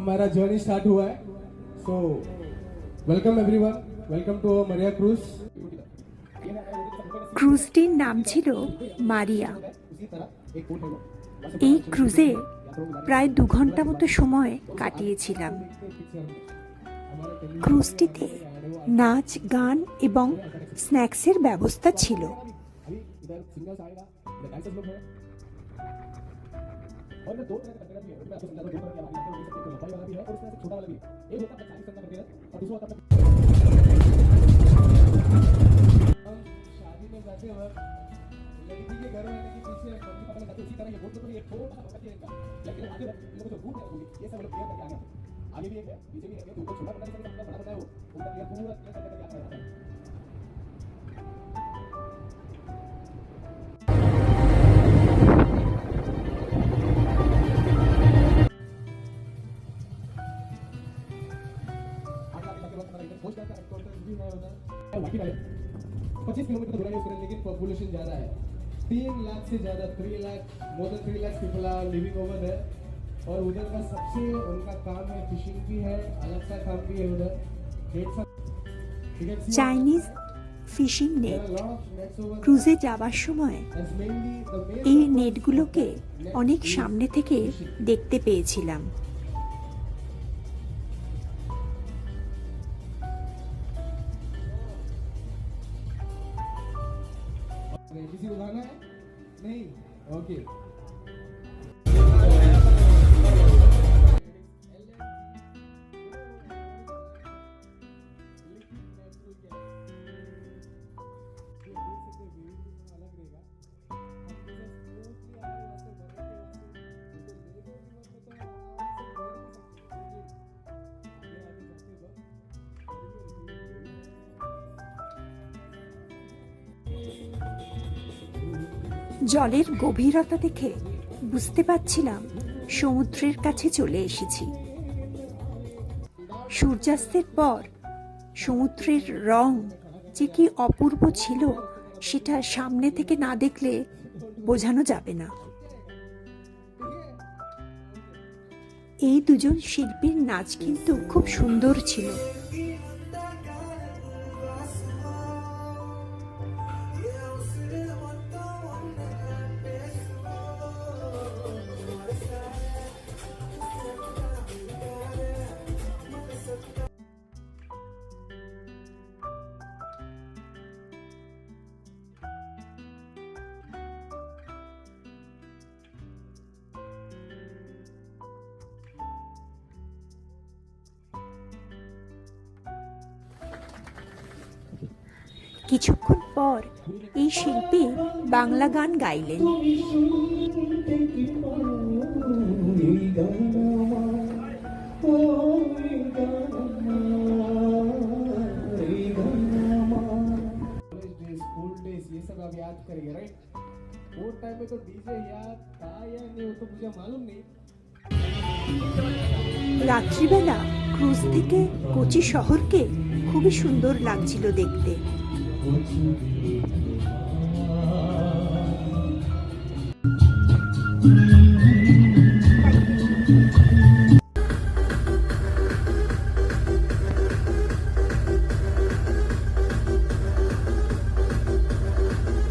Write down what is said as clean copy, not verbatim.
हमारा journey start हुआ है. So welcome everyone, welcome to Maria Cruise. ক্রুজটির নাম ছিল মারিয়া। এই ক্রুজে প্রায় 2 ঘন্টা মতো সময় কাটিয়েছিলাম। ক্রুজটিতে নাচ, গান এবং স্ন্যাক্সের ব্যবস্থা ছিল। लड़की के घर वाले के पीछे मम्मी पापा ने जाते उसी तरह ये बोल तो ये छोटा सा बच्चा है इनका, लेकिन आगे लोगों को भूत है ये सब लोग क्लियर करके आ गए. आगे भी एक है पीछे भी है, तो ऊपर छोटा बता नहीं सकता, बड़ा बताया वो उनका क्लियर पूरा क्लियर करके आ रहा है. खोज करके एक्टर भी है उधर बाकी वाले 25 किलोमीटर दूर है उसके, लेकिन पॉपुलेशन ज्यादा है. 3 लाख से ज्यादा, 3 lakh, more than 3 lakh people are living over there. और उधर का सबसे उनका काम है फिशिंग भी है, अलग सा काम भी है उधर. Chinese fishing net. ক্রুজে যাওয়ার সময় এই নেটগুলোকে অনেক সামনে থেকে দেখতে পেয়েছিলাম। किसी उड़ाना है नहीं? ओके. জলের গভীরতা দেখে বুঝতে পারছিলাম সমুদ্রের কাছে চলে এসেছি। সূর্যাস্তের পর সমুদ্রের রং যে কি অপূর্ব ছিল সেটা সামনে থেকে না দেখলে বোঝানো যাবে না। এই দুজন শিল্পীর নাচ কিন্তু খুব সুন্দর ছিল। কিছুক্ষণ পর এই শিল্পী বাংলা গান গাইলেন। রাত্রিবেলা ক্রুজ থেকে কোচি শহরকে খুবই সুন্দর লাগছিল দেখতে। Thank you.